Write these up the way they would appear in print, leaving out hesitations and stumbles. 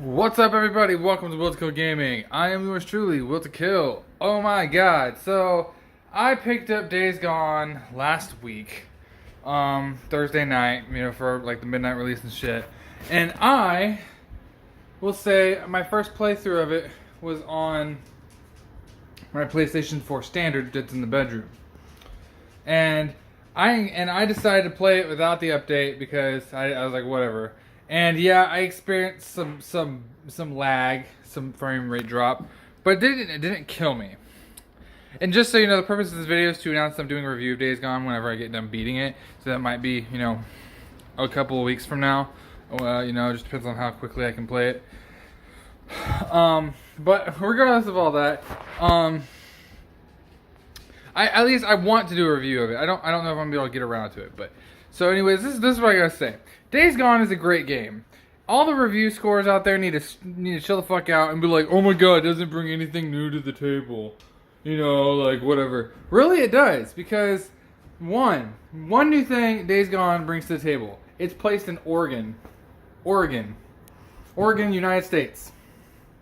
What's up, everybody? Welcome to Will to Kill Gaming. I am yours truly, Will to Kill. Oh my god. So, I picked up Days Gone last week, Thursday night, for like the midnight release and shit. And I will say my first playthrough of it was on my PlayStation 4 Standard that's in the bedroom. And I decided to play it without the update because I was like, whatever. And yeah, I experienced some lag, some frame rate drop, but it didn't kill me. And just so you know, the purpose of this video is to announce I'm doing a review of Days Gone whenever I get done beating it. So that might be, a couple of weeks from now. Just depends on how quickly I can play it. But regardless of all that, at least I want to do a review of it. I don't know if I'm gonna be able to get around to it, but so anyways, this is what I gotta say. Days Gone is a great game. All the review scores out there need to chill the fuck out and be like, oh my god, it doesn't bring anything new to the table. Like whatever. Really, it does, because one new thing Days Gone brings to the table. It's placed in Oregon, United States.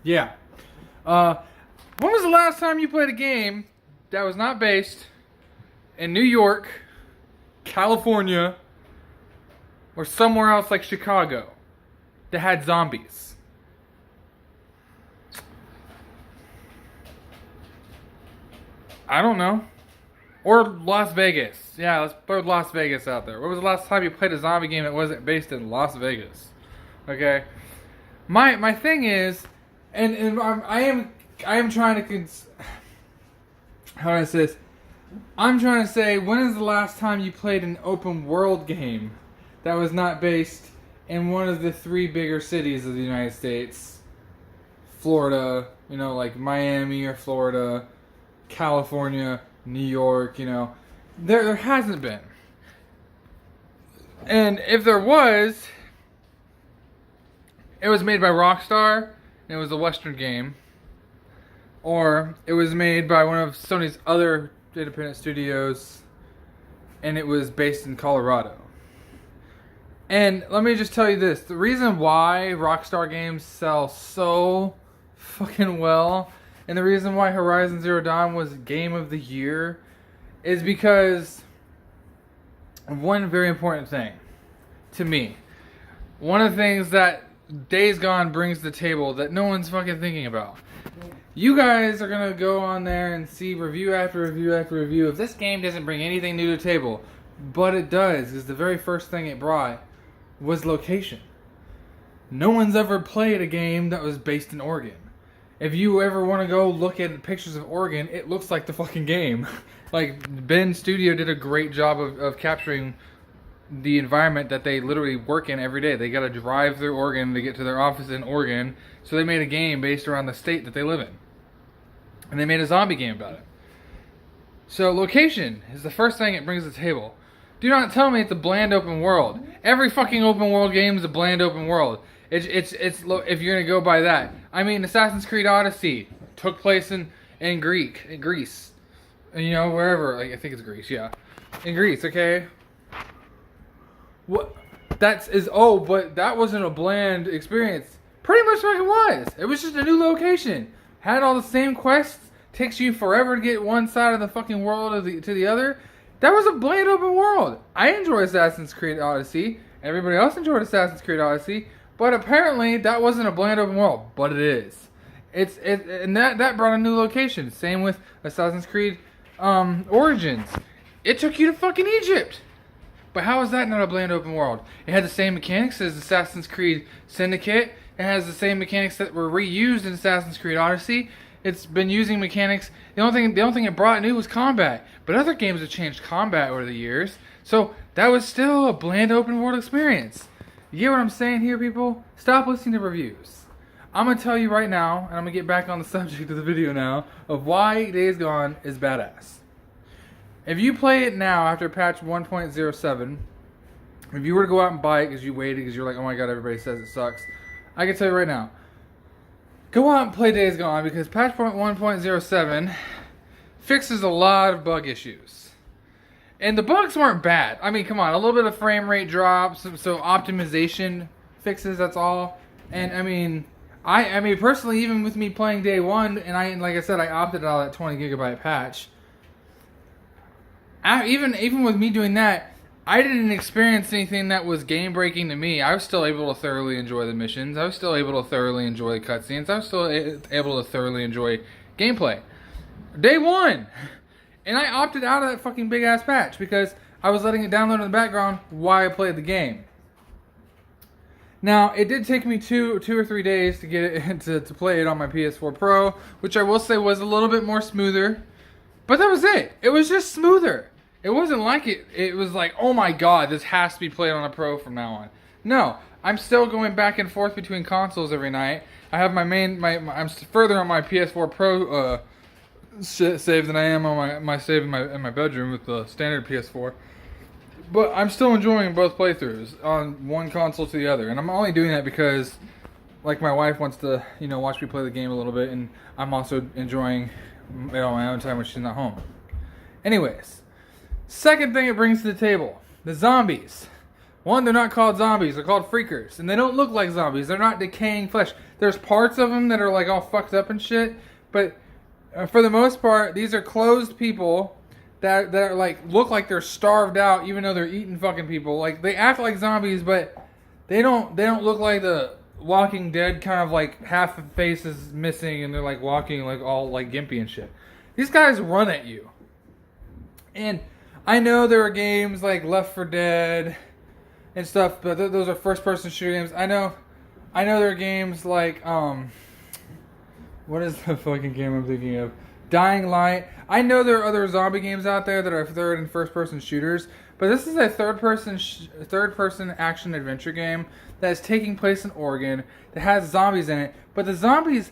Yeah. When was the last time you played a game that was not based in New York, California, or somewhere else like Chicago that had zombies? I don't know. Or Las Vegas. Yeah, let's throw Las Vegas out there. When was the last time you played a zombie game that wasn't based in Las Vegas? Okay. My thing is, and I am trying to how do I say this? I'm trying to say, when is the last time you played an open world game that was not based in one of the three bigger cities of the United States? Florida, like Miami or Florida, California, New York, There hasn't been. And if there was, it was made by Rockstar, and it was a Western game. Or it was made by one of Sony's other independent studios, and it was based in Colorado. And let me just tell you this. The reason why Rockstar games sell so fucking well, and the reason why Horizon Zero Dawn was Game of the Year, is because of one very important thing to me. One of the things that Days Gone brings to the table that no one's fucking thinking about. You guys are going to go on there and see review after review after review of this game doesn't bring anything new to the table. But it does, because the very first thing it brought was location. No one's ever played a game that was based in Oregon. If you ever want to go look at pictures of Oregon, it looks like the fucking game. Like, Ben Studio did a great job of capturing the environment that they literally work in every day. They got to drive through Oregon to get to their office in Oregon. So they made a game based around the state that they live in. And they made a zombie game about it. So location is the first thing it brings to the table. Do not tell me it's a bland open world. Every fucking open world game is a bland open world. It's if you're gonna go by that. I mean, Assassin's Creed Odyssey took place in Greece, wherever. Like, I think it's Greece. Yeah, in Greece. Okay. What? But that wasn't a bland experience. Pretty much like it was. It was just a new location. Had all the same quests. Takes you forever to get one side of the fucking world to the other. That was a bland open world. I enjoyed Assassin's Creed Odyssey. Everybody else enjoyed Assassin's Creed Odyssey. But apparently that wasn't a bland open world. But it is. And that brought a new location. Same with Assassin's Creed Origins. It took you to fucking Egypt. But how is that not a bland open world? It had the same mechanics as Assassin's Creed Syndicate. It has the same mechanics that were reused in Assassin's Creed Odyssey. It's been using mechanics. The only thing it brought new was combat. But other games have changed combat over the years. So that was still a bland open world experience. You get what I'm saying here, people? Stop listening to reviews. I'm going to tell you right now, and I'm going to get back on the subject of the video now, of why Days Gone is badass. If you play it now after patch 1.07, if you were to go out and buy it because you waited because you're like, oh my god, everybody says it sucks, I can tell you right now, go out and play Days Gone, because patch 1.07 fixes a lot of bug issues. And the bugs weren't bad. I mean, come on, a little bit of frame rate drops, so optimization fixes, that's all. And I mean, I mean, personally, even with me playing day one, and like I said, I opted out of that 20 gigabyte patch. Even with me doing that, I didn't experience anything that was game breaking to me. I was still able to thoroughly enjoy the missions. I was still able to thoroughly enjoy the cutscenes. I was still able to thoroughly enjoy gameplay. Day one, and I opted out of that fucking big ass patch because I was letting it download in the background while I played the game. Now, it did take me two or 3 days to get it to play it on my PS4 Pro, which I will say was a little bit more smoother. But that was it. It was just smoother. It wasn't like it was like, oh my god, this has to be played on a Pro from now on. No, I'm still going back and forth between consoles every night. I have I'm further on my PS4 Pro save than I am on my save in my bedroom with the standard PS4. But I'm still enjoying both playthroughs on one console to the other. And I'm only doing that because, like, my wife wants to, watch me play the game a little bit. And I'm also enjoying, my own time when she's not home. Anyways, second thing it brings to the table, the zombies. One, they're not called zombies. They're called freakers. And they don't look like zombies. They're not decaying flesh. There's parts of them that are, like, all fucked up and shit. But for the most part, these are closed people that are like look like they're starved out, even though they're eating fucking people. Like, they act like zombies, but they don't look like the Walking Dead kind of like half the face is missing and they're like walking like all like gimpy and shit. These guys run at you. And I know there are games like Left 4 Dead and stuff, but those are first person shooter games. I know there are games like what is the fucking game I'm thinking of? Dying Light. I know there are other zombie games out there that are third and first person shooters, but this is a third person action adventure game that is taking place in Oregon that has zombies in it, but the zombies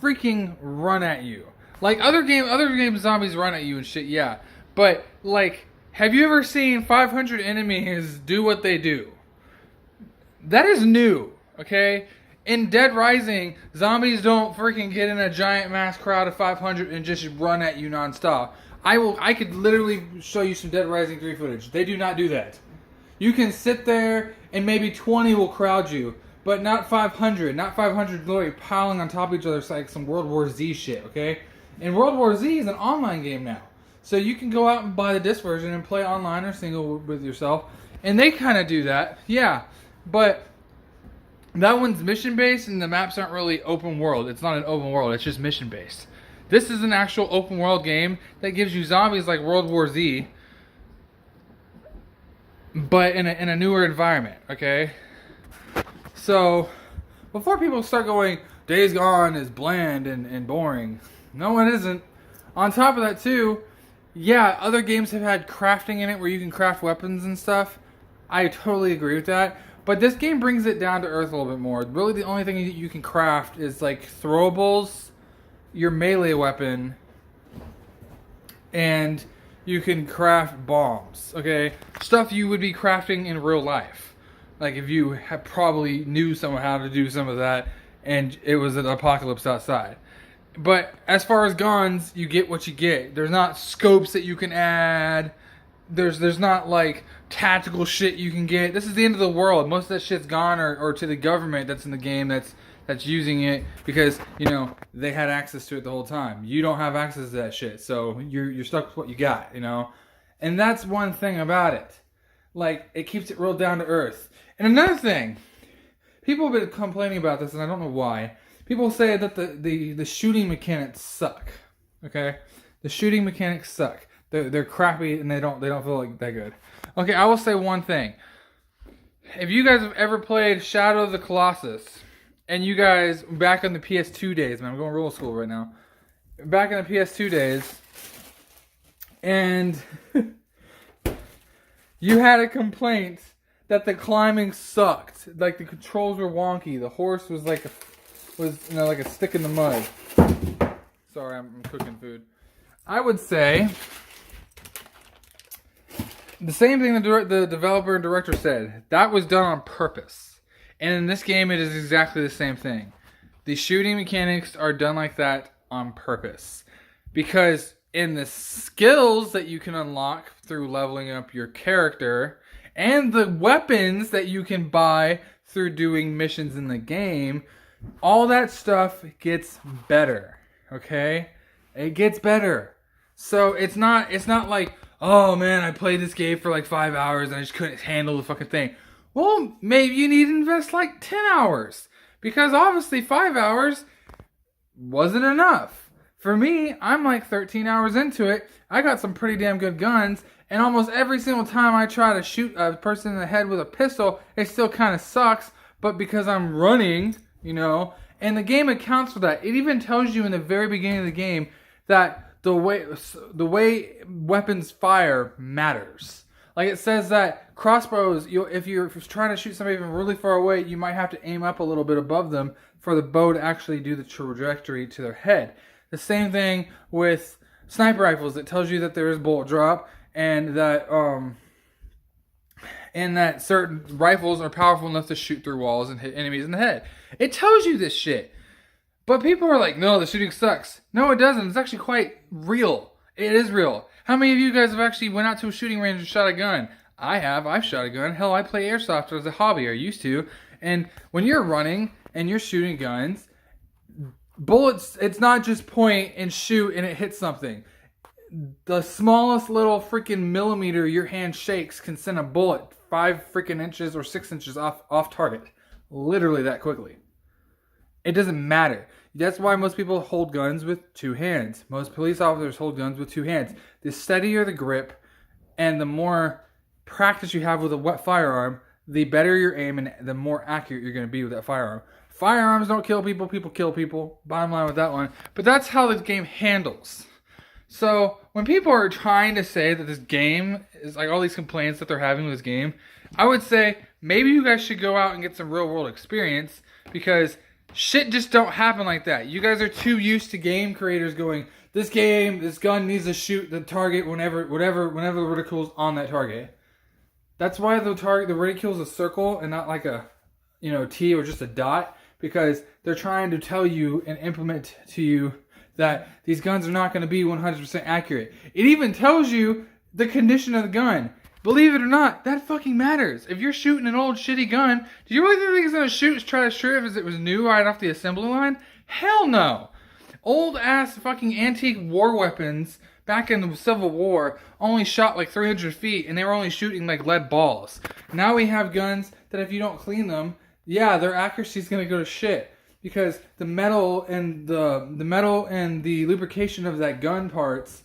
freaking run at you. Like other games zombies run at you and shit, yeah. But like, have you ever seen 500 enemies do what they do? That is new, okay? In Dead Rising, zombies don't freaking get in a giant mass crowd of 500 and just run at you nonstop. I could literally show you some Dead Rising 3 footage. They do not do that. You can sit there and maybe 20 will crowd you, but not 500. Not 500 literally piling on top of each other like some World War Z shit, okay? And World War Z is an online game now. So you can go out and buy the disc version and play online or single with yourself. And they kind of do that, yeah. But that one's mission-based, and the maps aren't really open world. It's not an open world, it's just mission-based. This is an actual open world game that gives you zombies like World War Z, but in a newer environment, okay? So, before people start going, Days Gone is bland and boring. No, it isn't. On top of that, too, yeah, other games have had crafting in it where you can craft weapons and stuff. I totally agree with that. But this game brings it down to earth a little bit more. Really, the only thing you can craft is like throwables, your melee weapon, and you can craft bombs. Okay, stuff you would be crafting in real life. Like if you probably knew someone how to do some of that, and it was an apocalypse outside. But as far as guns, you get what you get. There's not scopes that you can add. There's not like tactical shit you can get. This is the end of the world. Most of that shit's gone or to the government that's in the game that's using it because, they had access to it the whole time. You don't have access to that shit. So you're stuck with what you got, And that's one thing about it. Like, it keeps it real down to earth. And another thing, people have been complaining about this and I don't know why. People say that the shooting mechanics suck. Okay? The shooting mechanics suck. They're crappy and they don't feel like that good. Okay, I will say one thing. If you guys have ever played Shadow of the Colossus, and you guys back in the PS2 days, man, I'm going real school right now. Back in the PS2 days, and you had a complaint that the climbing sucked, like the controls were wonky. The horse was like a stick in the mud. Sorry, I'm cooking food. I would say the same thing the developer and director said. That was done on purpose. And in this game, it is exactly the same thing. The shooting mechanics are done like that on purpose. Because in the skills that you can unlock through leveling up your character, and the weapons that you can buy through doing missions in the game, All that stuff gets better, okay? It gets better. So it's not like, oh man, I played this game for like 5 hours and I just couldn't handle the fucking thing. Well, maybe you need to invest like 10 hours. Because obviously 5 hours wasn't enough. For me, I'm like 13 hours into it. I got some pretty damn good guns. And almost every single time I try to shoot a person in the head with a pistol, it still kind of sucks. But because I'm running, you know, and the game accounts for that. It even tells you in the very beginning of the game that the way weapons fire matters. Like it says that crossbows, if you're trying to shoot somebody from really far away, you might have to aim up a little bit above them for the bow to actually do the trajectory to their head. The same thing with sniper rifles. It tells you that there is bullet drop and that certain rifles are powerful enough to shoot through walls and hit enemies in the head. It tells you this shit. But people are like, no, the shooting sucks. No, it doesn't. It's actually quite real. It is real. How many of you guys have actually went out to a shooting range and shot a gun? I have. I've shot a gun. Hell, I play airsoft as a hobby. I used to. And when you're running and you're shooting guns, bullets, it's not just point and shoot and it hits something. The smallest little freaking millimeter your hand shakes can send a bullet 5 freaking inches or 6 inches off target. Literally that quickly. It doesn't matter. That's why most people hold guns with 2 hands. Most police officers hold guns with 2 hands. The steadier the grip and the more practice you have with a wet firearm, the better your aim and the more accurate you're going to be with that firearm. Firearms don't kill people. People kill people. Bottom line with that one. But that's how this game handles. So when people are trying to say that this game is like all these complaints that they're having with this game, I would say maybe you guys should go out and get some real world experience because shit just don't happen like that. You guys are too used to game creators going, this gun needs to shoot the target whenever the reticle is on that target. That's why the reticule is a circle and not like a, T or just a dot, because they're trying to tell you and implement to you that these guns are not going to be 100% accurate. It even tells you the condition of the gun. Believe it or not, that fucking matters. If you're shooting an old shitty gun, do you really think it's going to try to shoot if it was new right off the assembly line? Hell no. Old ass fucking antique war weapons back in the Civil War only shot like 300 feet and they were only shooting like lead balls. Now we have guns that if you don't clean them, yeah, their accuracy is going to go to shit. Because the metal and the lubrication of that gun parts,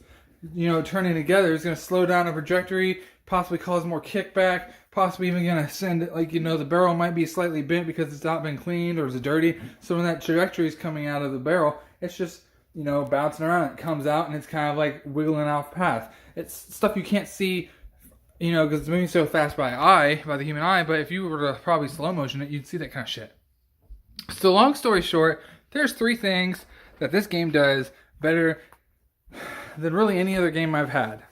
turning together is going to slow down a trajectory, possibly cause more kickback, possibly even going to send it, the barrel might be slightly bent because it's not been cleaned or it's dirty. So when that trajectory is coming out of the barrel, it's just, bouncing around. It comes out and it's kind of like wiggling off path. It's stuff you can't see, because it's moving so fast by the human eye. But if you were to probably slow motion it, you'd see that kind of shit. So long story short, there's 3 things that this game does better than really any other game I've had.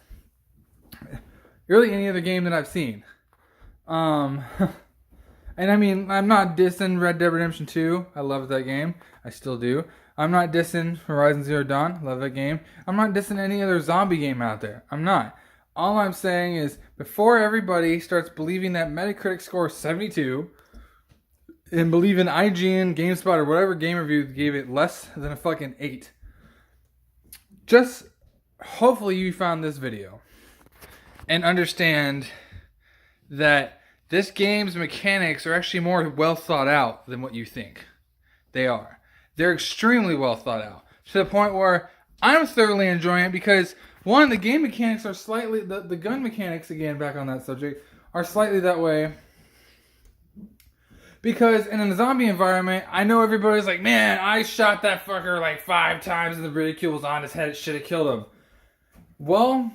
Really any other game that I've seen. And I mean, I'm not dissing Red Dead Redemption 2. I love that game. I still do. I'm not dissing Horizon Zero Dawn. Love that game. I'm not dissing any other zombie game out there. I'm not. All I'm saying is, before everybody starts believing that Metacritic score is 72... and believe in IGN, GameSpot, or whatever game review gave it less than a fucking 8. Just hopefully you found this video and understand that this game's mechanics are actually more well thought out than what you think they are. They're extremely well thought out to the point where I'm thoroughly enjoying it because, one, the game mechanics are slightly, the gun mechanics, again, back on that subject, are slightly that way. Because in a zombie environment, I know everybody's like, man, I shot that fucker like 5 times and the ridicule was on his head. It should have killed him. Well,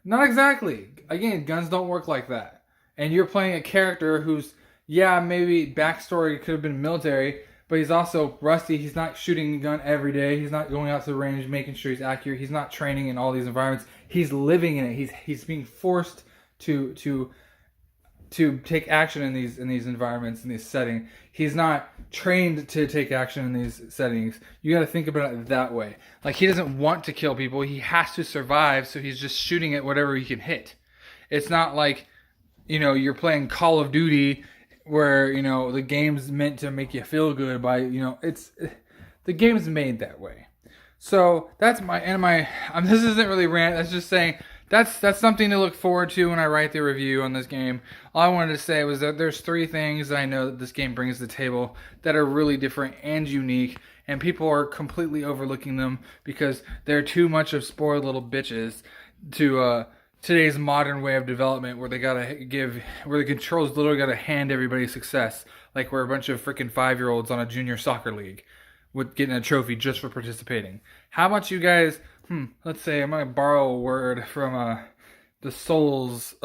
not exactly. Again, guns don't work like that. And you're playing a character who's, maybe backstory could have been military, but he's also rusty. He's not shooting a gun every day. He's not going out to the range making sure he's accurate. He's not training in all these environments. He's living in it. He's being forced to take action in these environments, in these settings. He's not trained to take action in these settings. You got to think about it that way. Like, he doesn't want to kill people. He has to survive, so he's just shooting at whatever he can hit. It's not like, you're playing Call of Duty where, you know, the game's meant to make you feel good by, you know, the game's made that way. So that's this isn't really rant, that's just saying that's something to look forward to when I write the review on this game. All I wanted to say was that there's 3 things that I know that this game brings to the table that are really different and unique, and people are completely overlooking them because they're too much of spoiled little bitches to today's modern way of development, where the controls literally gotta hand everybody success, like we're a bunch of freaking 5-year-olds on a junior soccer league with getting a trophy just for participating. How about you guys? Let's say I'm gonna borrow a word from the Souls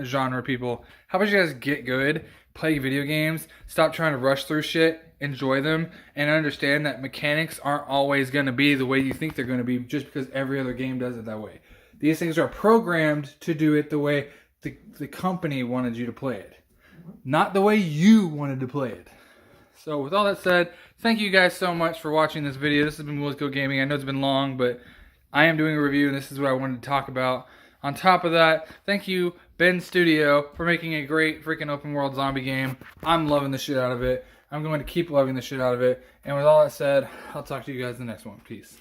genre people. How about you guys get good, play video games, stop trying to rush through shit, enjoy them, and understand that mechanics aren't always gonna be the way you think they're gonna be just because every other game does it that way. These things are programmed to do it the way the company wanted you to play it, not the way you wanted to play it. So with all that said, thank you guys so much for watching this video. This has been Willis Go Gaming. I know it's been long, but I am doing a review, and this is what I wanted to talk about. On top of that, thank you, Ben Studio, for making a great freaking open world zombie game. I'm loving the shit out of it. I'm going to keep loving the shit out of it. And with all that said, I'll talk to you guys in the next one. Peace.